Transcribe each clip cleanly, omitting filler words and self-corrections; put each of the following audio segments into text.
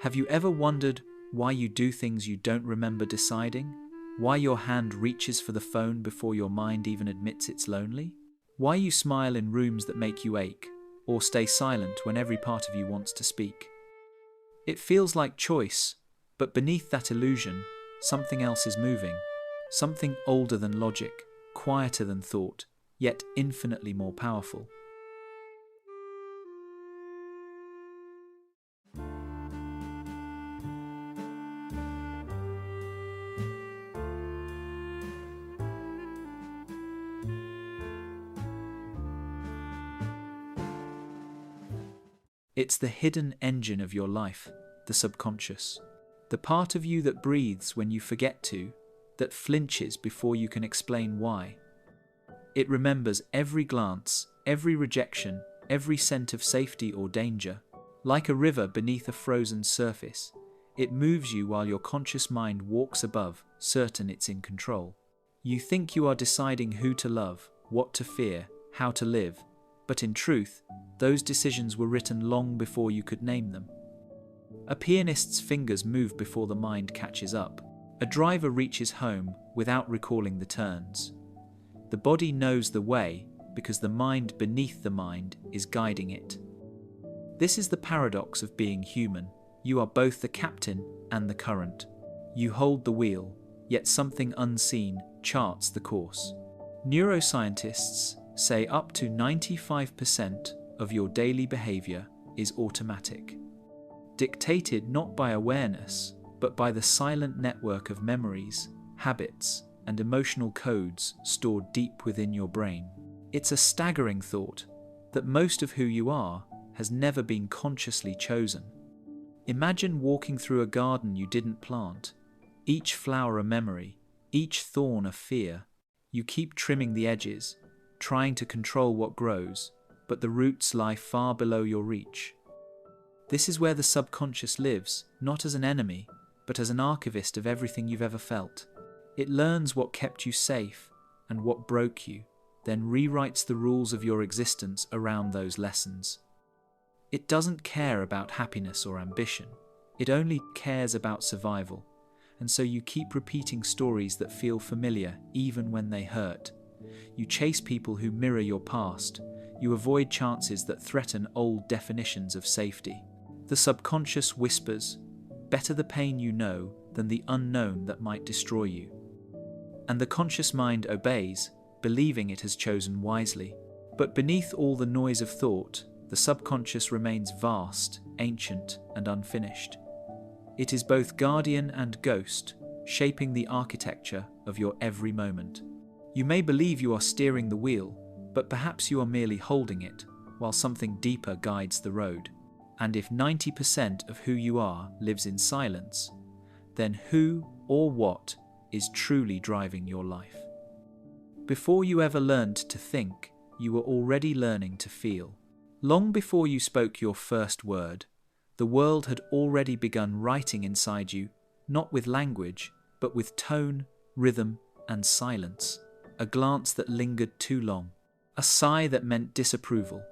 Have you ever wondered why you do things you don't remember deciding? Why your hand reaches for the phone before your mind even admits it's lonely? Why you smile in rooms that make you ache, or stay silent when every part of you wants to speak? It feels like choice, but beneath that illusion, something else is moving. Something older than logic, quieter than thought, yet infinitely more powerful. It's the hidden engine of your life, the subconscious. The part of you that breathes when you forget to, that flinches before you can explain why. It remembers every glance, every rejection, every scent of safety or danger. Like a river beneath a frozen surface, it moves you while your conscious mind walks above, certain it's in control. You think you are deciding who to love, what to fear, how to live, but in truth, those decisions were written long before you could name them. A pianist's fingers move before the mind catches up. A driver reaches home without recalling the turns. The body knows the way because the mind beneath the mind is guiding it. This is the paradox of being human. You are both the captain and the current. You hold the wheel, yet something unseen charts the course. Neuroscientists say up to 95% of your daily behavior is automatic, dictated not by awareness, but by the silent network of memories, habits, and emotional codes stored deep within your brain. It's a staggering thought that most of who you are has never been consciously chosen. Imagine walking through a garden you didn't plant, each flower a memory, each thorn a fear. You keep trimming the edges, trying to control what grows, but the roots lie far below your reach. This is where the subconscious lives, not as an enemy, but as an archivist of everything you've ever felt. It learns what kept you safe and what broke you, then rewrites the rules of your existence around those lessons. It doesn't care about happiness or ambition. It only cares about survival. And so you keep repeating stories that feel familiar even when they hurt. You chase people who mirror your past. You avoid chances that threaten old definitions of safety. The subconscious whispers, better the pain you know than the unknown that might destroy you. And the conscious mind obeys, believing it has chosen wisely. But beneath all the noise of thought, the subconscious remains vast, ancient, and unfinished. It is both guardian and ghost, shaping the architecture of your every moment. You may believe you are steering the wheel, but perhaps you are merely holding it, while something deeper guides the road. And if 90% of who you are lives in silence, then who or what is truly driving your life? Before you ever learned to think, you were already learning to feel. Long before you spoke your first word, the world had already begun writing inside you, not with language, but with tone, rhythm, and silence. A glance that lingered too long, a sigh that meant disapproval,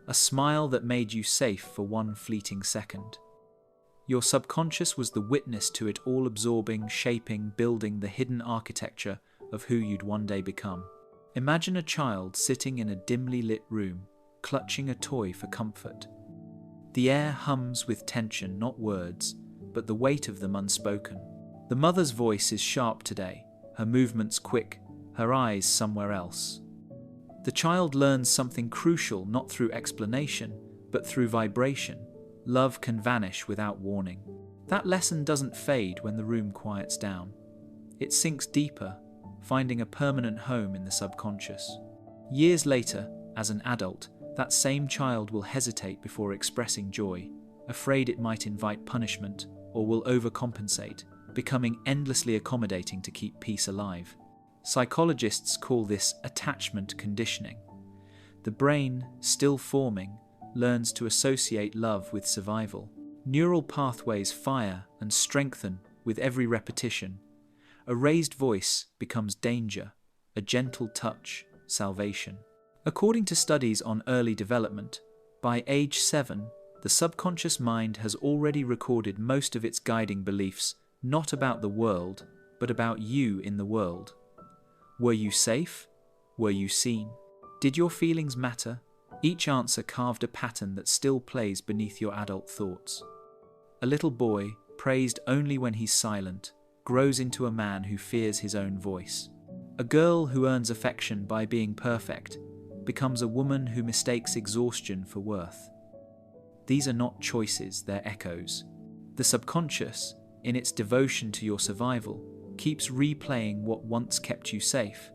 a smile that made you safe for one fleeting second. Your subconscious was the witness to it all, absorbing, shaping, building the hidden architecture of who you'd one day become. Imagine a child sitting in a dimly lit room, clutching a toy for comfort. The air hums with tension, not words, but the weight of them unspoken. The mother's voice is sharp today, her movements quick, her eyes somewhere else. The child learns something crucial not through explanation, but through vibration. Love can vanish without warning. That lesson doesn't fade when the room quiets down. It sinks deeper, finding a permanent home in the subconscious. Years later, as an adult, that same child will hesitate before expressing joy, afraid it might invite punishment, or will overcompensate, becoming endlessly accommodating to keep peace alive. Psychologists call this attachment conditioning. The brain, still forming, learns to associate love with survival. Neural pathways fire and strengthen with every repetition. A raised voice becomes danger, a gentle touch, salvation. According to studies on early development, by age 7, The subconscious mind has already recorded most of its guiding beliefs, not about the world, but about you in the world. Were you safe? Were you seen? Did your feelings matter? Each answer carved a pattern that still plays beneath your adult thoughts. A little boy, praised only when he's silent, grows into a man who fears his own voice. A girl who earns affection by being perfect becomes a woman who mistakes exhaustion for worth. These are not choices, they're echoes. The subconscious, in its devotion to your survival, keeps replaying what once kept you safe.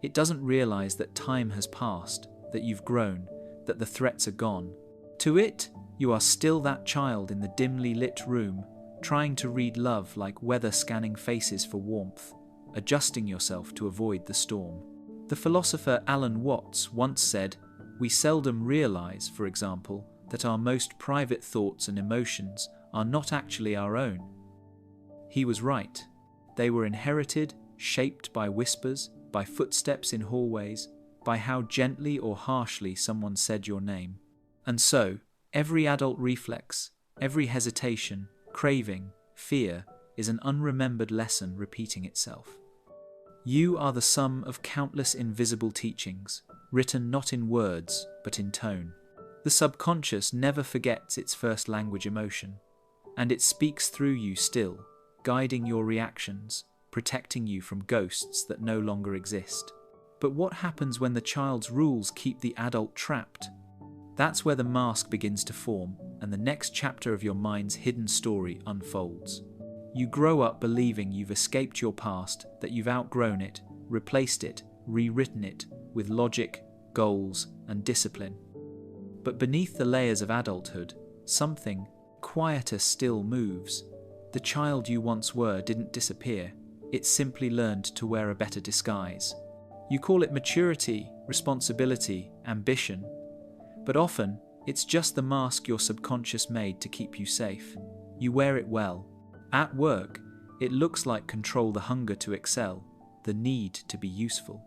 It doesn't realize that time has passed, that you've grown, that the threats are gone. To it, you are still that child in the dimly lit room, trying to read love like weather scanning faces for warmth, adjusting yourself to avoid the storm. The philosopher Alan Watts once said, "We seldom realize, for example, that our most private thoughts and emotions are not actually our own." He was right. They were inherited, shaped by whispers, by footsteps in hallways, by how gently or harshly someone said your name. And so, every adult reflex, every hesitation, craving, fear, is an unremembered lesson repeating itself. You are the sum of countless invisible teachings, written not in words, but in tone. The subconscious never forgets its first language emotion, and it speaks through you still, guiding your reactions, protecting you from ghosts that no longer exist. But what happens when the child's rules keep the adult trapped? That's where the mask begins to form, and the next chapter of your mind's hidden story unfolds. You grow up believing you've escaped your past, that you've outgrown it, replaced it, rewritten it, with logic, goals, and discipline. But beneath the layers of adulthood, something quieter still moves. The child you once were didn't disappear, it simply learned to wear a better disguise. You call it maturity, responsibility, ambition, but often it's just the mask your subconscious made to keep you safe. You wear it well. At work, it looks like control, the hunger to excel, the need to be useful.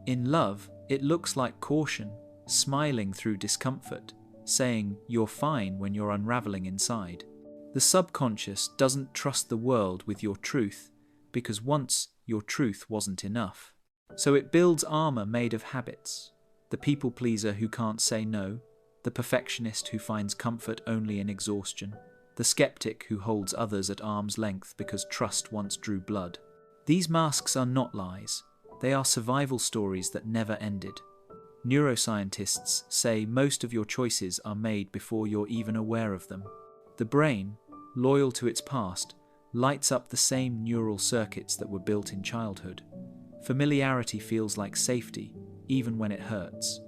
In love, it looks like caution, smiling through discomfort, saying you're fine when you're unraveling inside. The subconscious doesn't trust the world with your truth, because once your truth wasn't enough. So it builds armor made of habits. The people pleaser who can't say no, the perfectionist who finds comfort only in exhaustion, the skeptic who holds others at arm's length because trust once drew blood. These masks are not lies. They are survival stories that never ended. Neuroscientists say most of your choices are made before you're even aware of them. The brain, loyal to its past, lights up the same neural circuits that were built in childhood. Familiarity feels like safety, even when it hurts.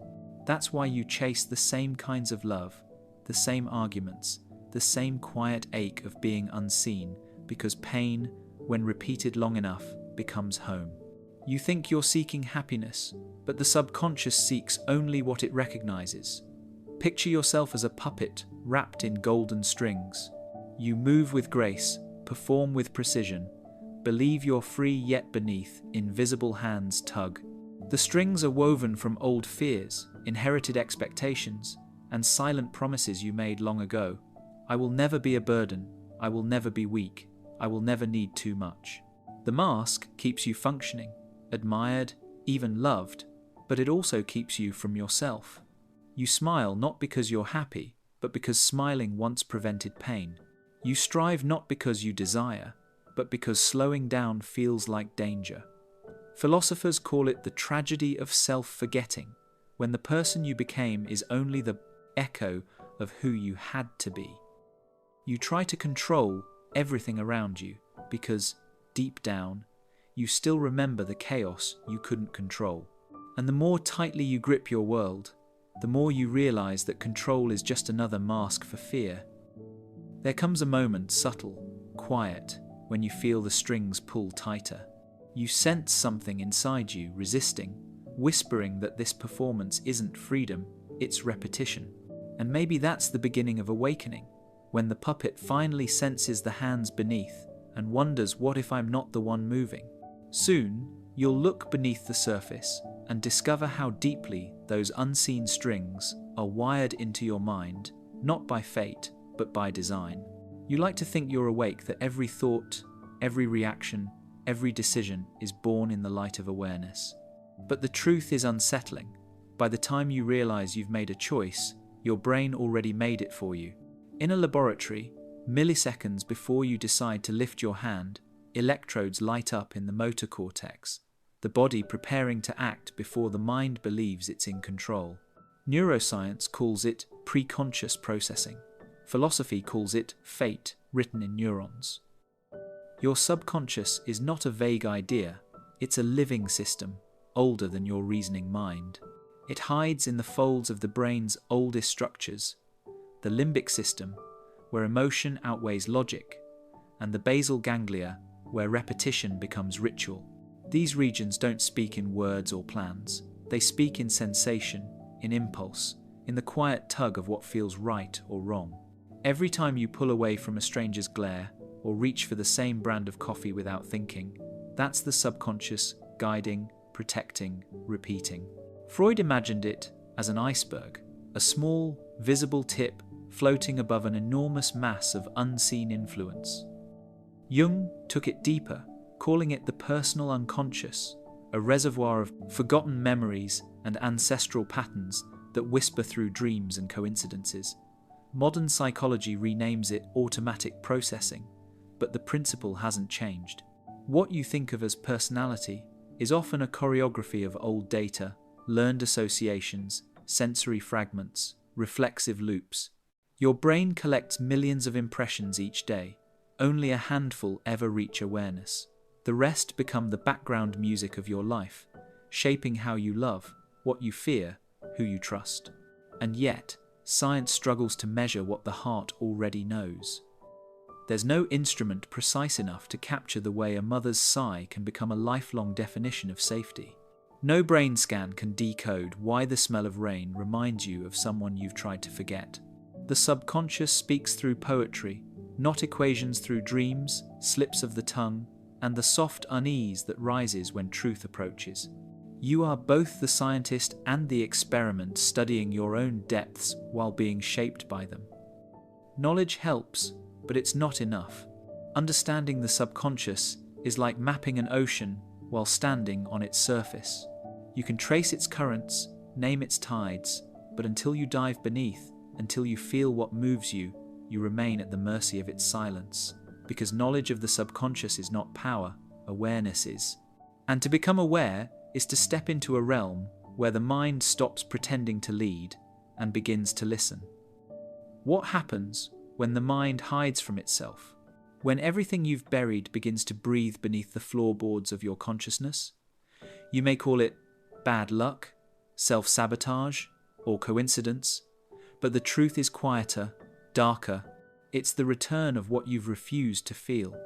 That's why you chase the same kinds of love, the same arguments, the same quiet ache of being unseen, because pain, when repeated long enough, becomes home. You think you're seeking happiness, but the subconscious seeks only what it recognizes. Picture yourself as a puppet wrapped in golden strings. You move with grace, perform with precision, believe you're free, yet beneath, invisible hands tug. The strings are woven from old fears, inherited expectations, and silent promises you made long ago. I will never be a burden. I will never be weak. I will never need too much. The mask keeps you functioning, admired, even loved, but it also keeps you from yourself. You smile not because you're happy, but because smiling once prevented pain. You strive not because you desire, but because slowing down feels like danger. Philosophers call it the tragedy of self-forgetting, when the person you became is only the echo of who you had to be. You try to control everything around you because, deep down, you still remember the chaos you couldn't control. And the more tightly you grip your world, the more you realize that control is just another mask for fear. There comes a moment, subtle, quiet, when you feel the strings pull tighter. You sense something inside you resisting, whispering that this performance isn't freedom, it's repetition. And maybe that's the beginning of awakening, when the puppet finally senses the hands beneath and wonders, what if I'm not the one moving? Soon, you'll look beneath the surface and discover how deeply those unseen strings are wired into your mind, not by fate, but by design. You like to think you're awake, that every thought, every reaction, every decision is born in the light of awareness. But the truth is unsettling. By the time you realize you've made a choice, your brain already made it for you. In a laboratory, milliseconds before you decide to lift your hand, electrodes light up in the motor cortex, the body preparing to act before the mind believes it's in control. Neuroscience calls it preconscious processing. Philosophy calls it fate written in neurons. Your subconscious is not a vague idea, it's a living system, older than your reasoning mind. It hides in the folds of the brain's oldest structures, the limbic system, where emotion outweighs logic, and the basal ganglia, where repetition becomes ritual. These regions don't speak in words or plans. They speak in sensation, in impulse, in the quiet tug of what feels right or wrong. Every time you pull away from a stranger's glare or reach for the same brand of coffee without thinking, that's the subconscious guiding, protecting, repeating. Freud imagined it as an iceberg, a small, visible tip floating above an enormous mass of unseen influence. Jung took it deeper, calling it the personal unconscious, a reservoir of forgotten memories and ancestral patterns that whisper through dreams and coincidences. Modern psychology renames it automatic processing, but the principle hasn't changed. What you think of as personality is often a choreography of old data, learned associations, sensory fragments, reflexive loops. Your brain collects millions of impressions each day. Only a handful ever reach awareness. The rest become the background music of your life, shaping how you love, what you fear, who you trust. And yet, science struggles to measure what the heart already knows. There's no instrument precise enough to capture the way a mother's sigh can become a lifelong definition of safety. No brain scan can decode why the smell of rain reminds you of someone you've tried to forget. The subconscious speaks through poetry, not equations, through dreams, slips of the tongue, and the soft unease that rises when truth approaches. You are both the scientist and the experiment, studying your own depths while being shaped by them. Knowledge helps, but it's not enough. Understanding the subconscious is like mapping an ocean while standing on its surface. You can trace its currents, name its tides, but until you dive beneath, until you feel what moves you, you remain at the mercy of its silence. Because knowledge of the subconscious is not power, awareness is. And to become aware is to step into a realm where the mind stops pretending to lead and begins to listen. What happens when the mind hides from itself? When everything you've buried begins to breathe beneath the floorboards of your consciousness? You may call it bad luck, self-sabotage, or coincidence, but the truth is quieter, darker. It's the return of what you've refused to feel.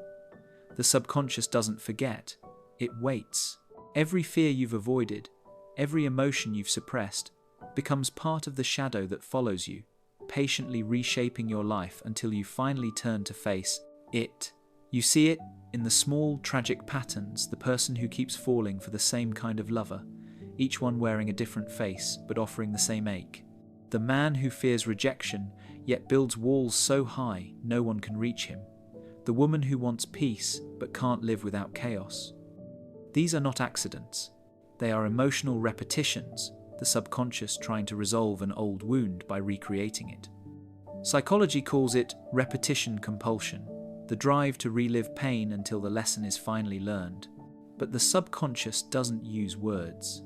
The subconscious doesn't forget, it waits. Every fear you've avoided, every emotion you've suppressed, becomes part of the shadow that follows you, patiently reshaping your life until you finally turn to face it. You see it in the small, tragic patterns, the person who keeps falling for the same kind of lover, each one wearing a different face but offering the same ache. The man who fears rejection, yet builds walls so high no one can reach him. The woman who wants peace but can't live without chaos. These are not accidents. They are emotional repetitions, the subconscious trying to resolve an old wound by recreating it. Psychology calls it repetition compulsion, the drive to relive pain until the lesson is finally learned. But the subconscious doesn't use words.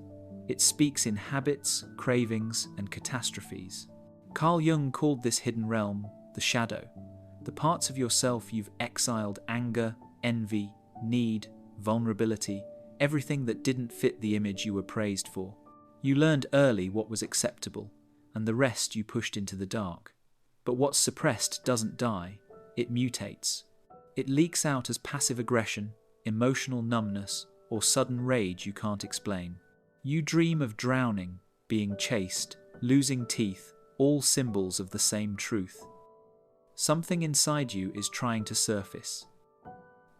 It speaks in habits, cravings, and catastrophes. Carl Jung called this hidden realm the shadow, the parts of yourself you've exiled: anger, envy, need, vulnerability, everything that didn't fit the image you were praised for. You learned early what was acceptable, and the rest you pushed into the dark. But what's suppressed doesn't die, it mutates. It leaks out as passive aggression, emotional numbness, or sudden rage you can't explain. You dream of drowning, being chased, losing teeth, all symbols of the same truth. Something inside you is trying to surface.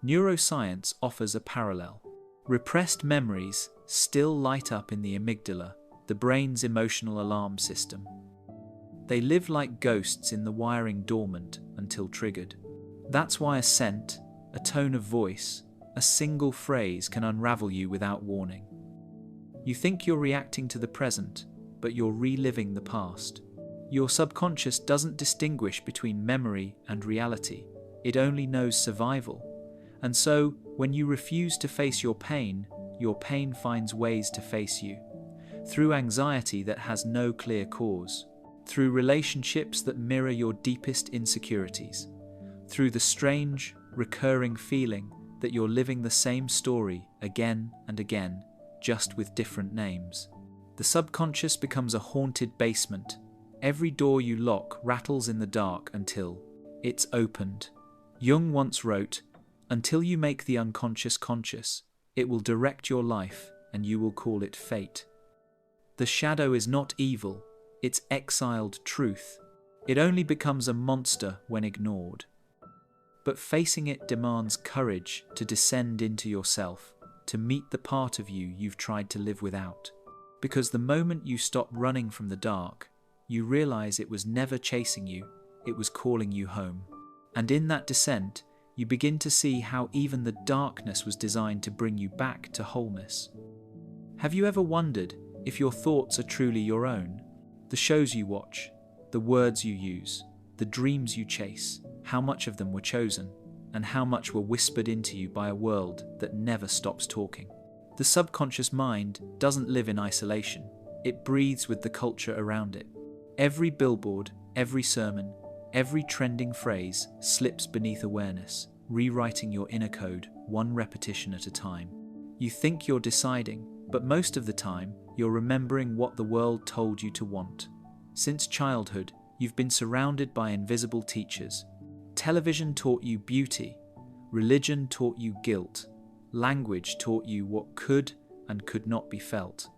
Neuroscience offers a parallel. Repressed memories still light up in the amygdala, the brain's emotional alarm system. They live like ghosts in the wiring dormant until triggered. That's why a scent, a tone of voice, a single phrase can unravel you without warning. You think you're reacting to the present, but you're reliving the past. Your subconscious doesn't distinguish between memory and reality. It only knows survival. And so, when you refuse to face your pain finds ways to face you. Through anxiety that has no clear cause. Through relationships that mirror your deepest insecurities. Through the strange, recurring feeling that you're living the same story again and again, just with different names. The subconscious becomes a haunted basement. Every door you lock rattles in the dark until it's opened. Jung once wrote, "Until you make the unconscious conscious, it will direct your life and you will call it fate." The shadow is not evil, it's exiled truth. It only becomes a monster when ignored. But facing it demands courage to descend into yourself, to meet the part of you you've tried to live without. Because the moment you stop running from the dark, you realize it was never chasing you, it was calling you home. And in that descent, you begin to see how even the darkness was designed to bring you back to wholeness. Have you ever wondered if your thoughts are truly your own? The shows you watch, the words you use, the dreams you chase, how much of them were chosen, and how much were whispered into you by a world that never stops talking. The subconscious mind doesn't live in isolation. It breathes with the culture around it. Every billboard, every sermon, every trending phrase slips beneath awareness, rewriting your inner code one repetition at a time. You think you're deciding, but most of the time, you're remembering what the world told you to want. Since childhood, you've been surrounded by invisible teachers. Television taught you beauty. Religion taught you guilt. Language taught you what could and could not be felt.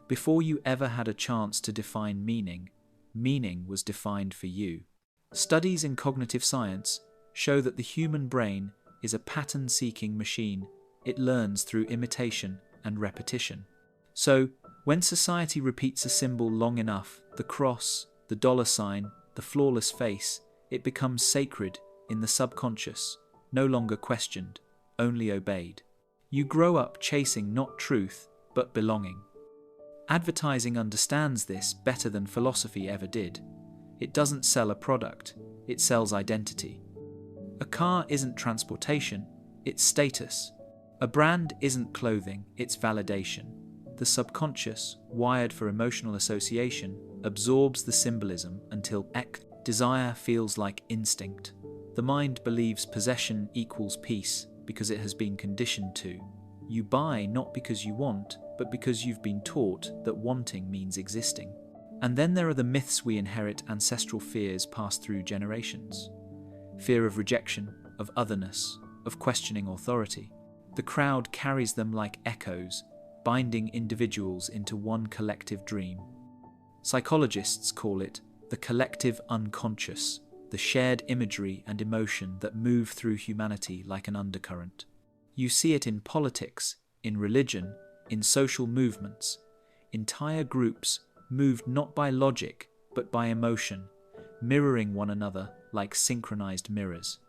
Before you ever had a chance to define meaning, meaning was defined for you. Studies in cognitive science show that the human brain is a pattern-seeking machine. It learns through imitation and repetition. So, when society repeats a symbol long enough, the cross, the dollar sign, the flawless face, it becomes sacred in the subconscious, no longer questioned, only obeyed. You grow up chasing not truth, but belonging. Advertising understands this better than philosophy ever did. It doesn't sell a product, it sells identity. A car isn't transportation, it's status. A brand isn't clothing, it's validation. The subconscious, wired for emotional association, absorbs the symbolism until desire feels like instinct. The mind believes possession equals peace because it has been conditioned to. You buy not because you want, but because you've been taught that wanting means existing. And then there are the myths we inherit, ancestral fears passed through generations. Fear of rejection, of otherness, of questioning authority. The crowd carries them like echoes, binding individuals into one collective dream. Psychologists call it the collective unconscious, the shared imagery and emotion that move through humanity like an undercurrent. You see it in politics, in religion, in social movements. Entire groups moved not by logic, but by emotion, mirroring one another like synchronized mirrors.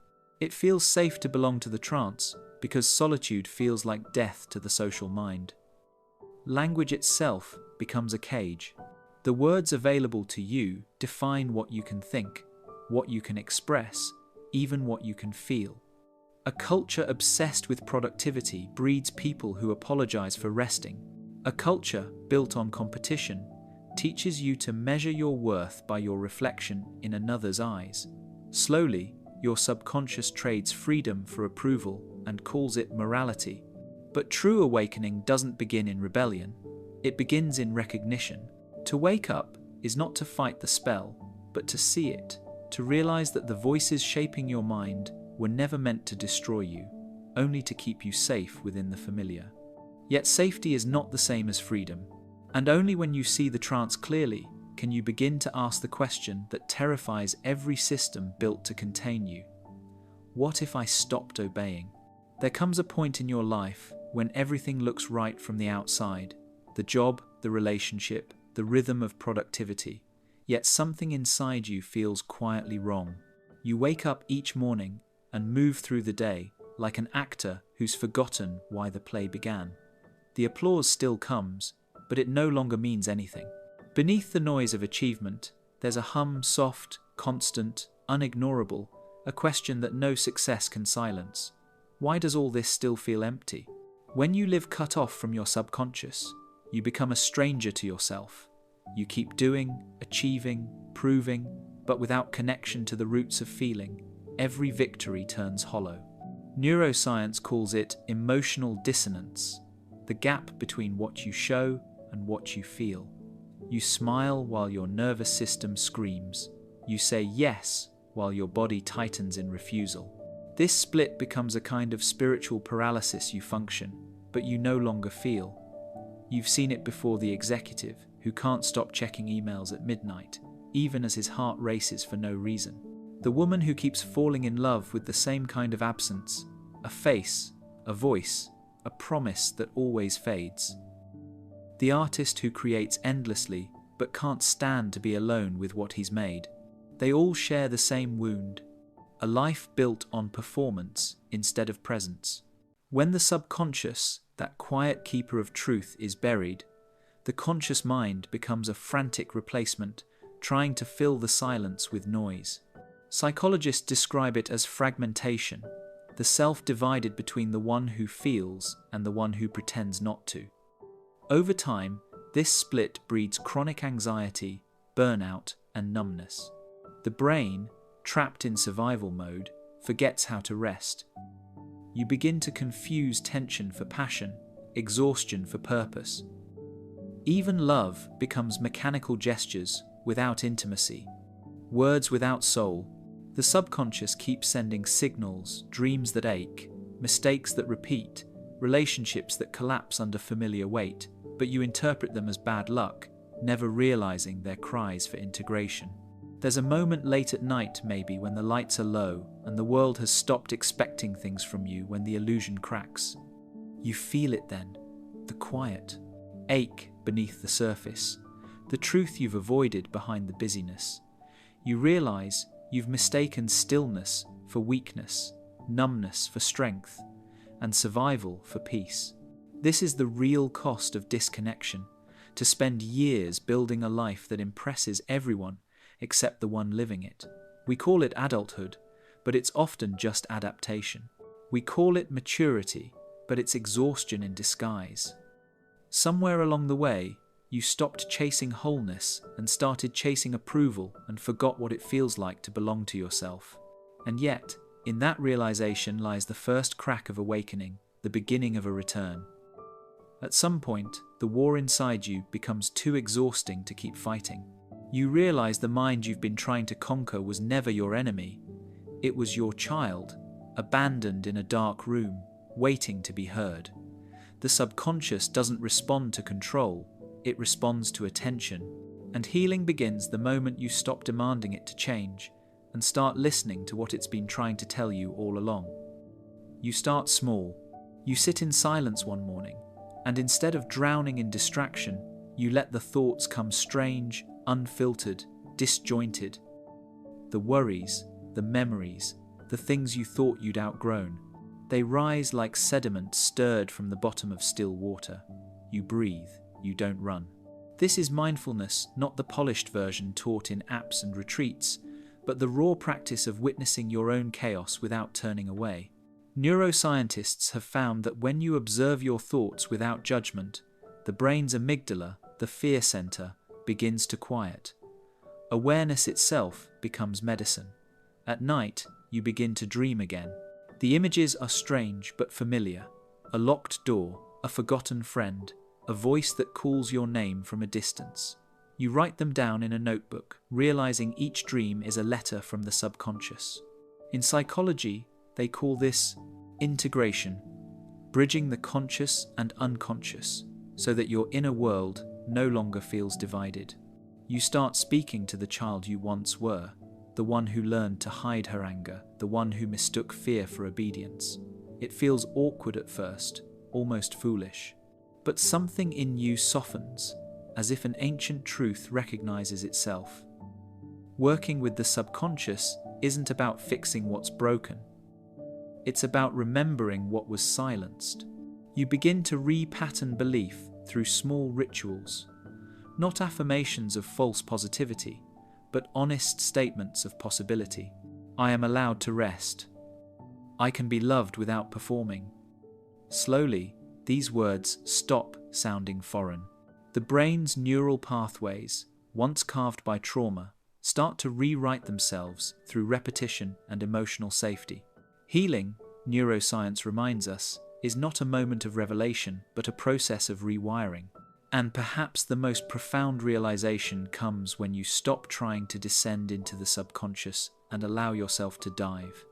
It feels safe to belong to the trance because solitude feels like death to the social mind. Language itself becomes a cage. The words available to you define what you can think, what you can express, even what you can feel. A culture obsessed with productivity breeds people who apologize for resting. A culture built on competition teaches you to measure your worth by your reflection in another's eyes. Slowly, your subconscious trades freedom for approval and calls it morality. But true awakening doesn't begin in rebellion. It begins in recognition. To wake up is not to fight the spell, but to see it, to realize that the voices shaping your mind were never meant to destroy you, only to keep you safe within the familiar. Yet safety is not the same as freedom, and only when you see the trance clearly can you begin to ask the question that terrifies every system built to contain you. What if I stopped obeying? There comes a point in your life when everything looks right from the outside, the job, the relationship, the rhythm of productivity. yet something inside you feels quietly wrong. You wake up each morning and move through the day like an actor who's forgotten why the play began. The applause still comes, but it no longer means anything. Beneath the noise of achievement, there's a hum, soft, constant, unignorable, a question that no success can silence. Why does all this still feel empty? When you live cut off from your subconscious, you become a stranger to yourself. You keep doing, achieving, proving, but without connection to the roots of feeling. Every victory turns hollow. Neuroscience calls it emotional dissonance, the gap between what you show and what you feel. You smile while your nervous system screams. You say yes while your body tightens in refusal. This split becomes a kind of spiritual paralysis. You function, but you no longer feel. You've seen it before: the executive who can't stop checking emails at midnight, even as his heart races for no reason. The woman who keeps falling in love with the same kind of absence, a face, a voice, a promise that always fades. The artist who creates endlessly but can't stand to be alone with what he's made. They all share the same wound, a life built on performance instead of presence. When the subconscious, that quiet keeper of truth, is buried, the conscious mind becomes a frantic replacement, trying to fill the silence with noise. Psychologists describe it as fragmentation, the self divided between the one who feels and the one who pretends not to. Over time, this split breeds chronic anxiety, burnout, and numbness. The brain, trapped in survival mode, forgets how to rest. You begin to confuse tension for passion, exhaustion for purpose. Even love becomes mechanical gestures without intimacy, words without soul. The subconscious keeps sending signals, dreams that ache, mistakes that repeat, relationships that collapse under familiar weight, but you interpret them as bad luck, never realizing they're cries for integration. There's a moment late at night, maybe, when the lights are low and the world has stopped expecting things from you, when the illusion cracks. You feel it then, the quiet, ache beneath the surface, the truth you've avoided behind the busyness. You realize you've mistaken stillness for weakness, numbness for strength, and survival for peace. This is the real cost of disconnection, to spend years building a life that impresses everyone except the one living it. We call it adulthood, but it's often just adaptation. We call it maturity, but it's exhaustion in disguise. Somewhere along the way, you stopped chasing wholeness and started chasing approval and forgot what it feels like to belong to yourself. And yet, in that realization lies the first crack of awakening, the beginning of a return. At some point, the war inside you becomes too exhausting to keep fighting. You realize the mind you've been trying to conquer was never your enemy. It was your child, abandoned in a dark room, waiting to be heard. The subconscious doesn't respond to control, it responds to attention. And healing begins the moment you stop demanding it to change and start listening to what it's been trying to tell you all along. You start small. You sit in silence one morning, and instead of drowning in distraction, you let the thoughts come strange, unfiltered, disjointed. The worries, the memories, the things you thought you'd outgrown, they rise like sediment stirred from the bottom of still water. You breathe, you don't run. This is mindfulness, not the polished version taught in apps and retreats, but the raw practice of witnessing your own chaos without turning away. Neuroscientists have found that when you observe your thoughts without judgment, the brain's amygdala, the fear center, begins to quiet. Awareness itself becomes medicine. At night, you begin to dream again. The images are strange but familiar. A locked door, a forgotten friend, a voice that calls your name from a distance. You write them down in a notebook, realizing each dream is a letter from the subconscious. In psychology, they call this integration, bridging the conscious and unconscious so that your inner world no longer feels divided. You start speaking to the child you once were, the one who learned to hide her anger, the one who mistook fear for obedience. It feels awkward at first, almost foolish, but something in you softens, as if an ancient truth recognizes itself. Working with the subconscious isn't about fixing what's broken. It's about remembering what was silenced. You begin to repattern belief through small rituals, not affirmations of false positivity, but honest statements of possibility. I am allowed to rest. I can be loved without performing. Slowly, these words stop sounding foreign. The brain's neural pathways, once carved by trauma, start to rewrite themselves through repetition and emotional safety. Healing, neuroscience reminds us, is not a moment of revelation, but a process of rewiring. And perhaps the most profound realization comes when you stop trying to descend into the subconscious and allow yourself to dive.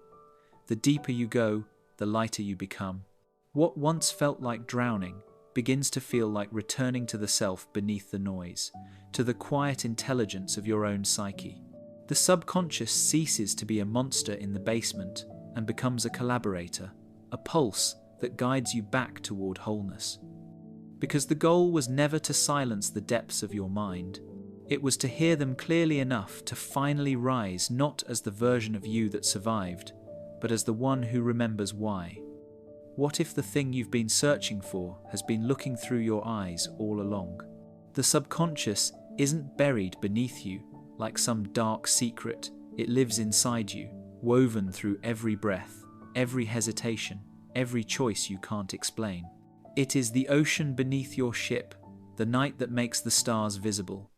The deeper you go, the lighter you become. What once felt like drowning begins to feel like returning to the self beneath the noise, to the quiet intelligence of your own psyche. The subconscious ceases to be a monster in the basement and becomes a collaborator, a pulse that guides you back toward wholeness. Because the goal was never to silence the depths of your mind. It was to hear them clearly enough to finally rise, not as the version of you that survived, but as the one who remembers why. What if the thing you've been searching for has been looking through your eyes all along? The subconscious isn't buried beneath you like some dark secret. It lives inside you, woven through every breath, every hesitation, every choice you can't explain. It is the ocean beneath your ship, the night that makes the stars visible.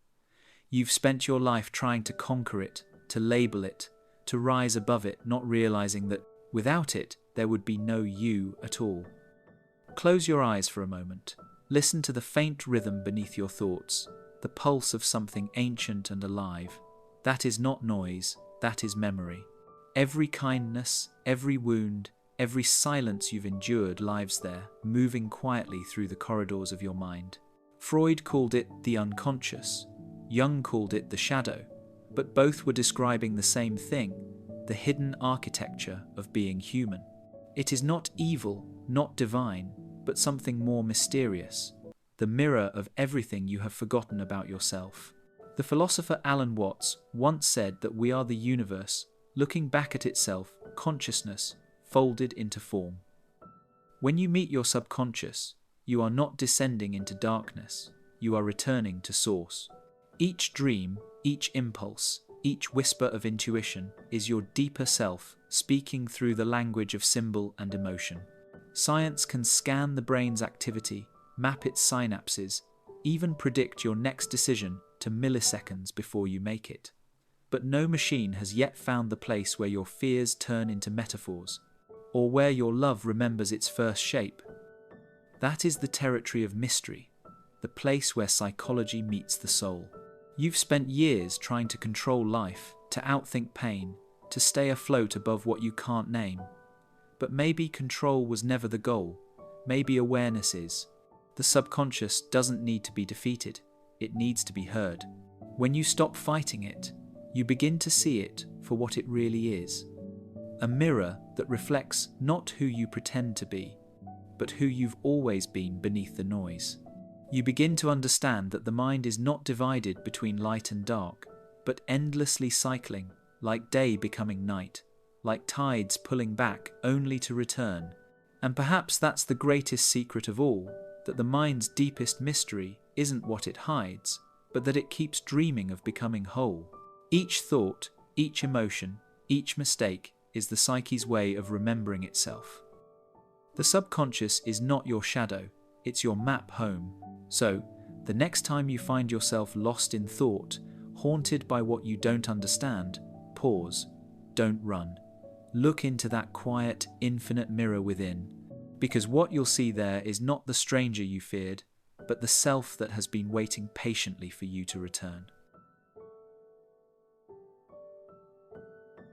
You've spent your life trying to conquer it, to label it, to rise above it, not realizing that without it, there would be no you at all. Close your eyes for a moment. Listen to the faint rhythm beneath your thoughts, the pulse of something ancient and alive. That is not noise, that is memory. Every kindness, every wound, every silence you've endured lives there, moving quietly through the corridors of your mind. Freud called it the unconscious. Jung called it the shadow. But both were describing the same thing, the hidden architecture of being human. It is not evil, not divine, but something more mysterious, the mirror of everything you have forgotten about yourself. The philosopher Alan Watts once said that we are the universe, looking back at itself, consciousness, folded into form. When you meet your subconscious, you are not descending into darkness, you are returning to source. Each dream, each impulse, each whisper of intuition is your deeper self speaking through the language of symbol and emotion. Science can scan the brain's activity, map its synapses, even predict your next decision to milliseconds before you make it. But no machine has yet found the place where your fears turn into metaphors, or where your love remembers its first shape. That is the territory of mystery, the place where psychology meets the soul. You've spent years trying to control life, to outthink pain, to stay afloat above what you can't name. But maybe control was never the goal. Maybe awareness is. The subconscious doesn't need to be defeated. It needs to be heard. When you stop fighting it, you begin to see it for what it really is. A mirror that reflects not who you pretend to be, but who you've always been beneath the noise. You begin to understand that the mind is not divided between light and dark, but endlessly cycling, like day becoming night, like tides pulling back only to return. And perhaps that's the greatest secret of all, that the mind's deepest mystery isn't what it hides, but that it keeps dreaming of becoming whole. Each thought, each emotion, each mistake is the psyche's way of remembering itself. The subconscious is not your shadow, it's your map home. So, the next time you find yourself lost in thought, haunted by what you don't understand, pause, don't run. Look into that quiet, infinite mirror within, because what you'll see there is not the stranger you feared, but the self that has been waiting patiently for you to return.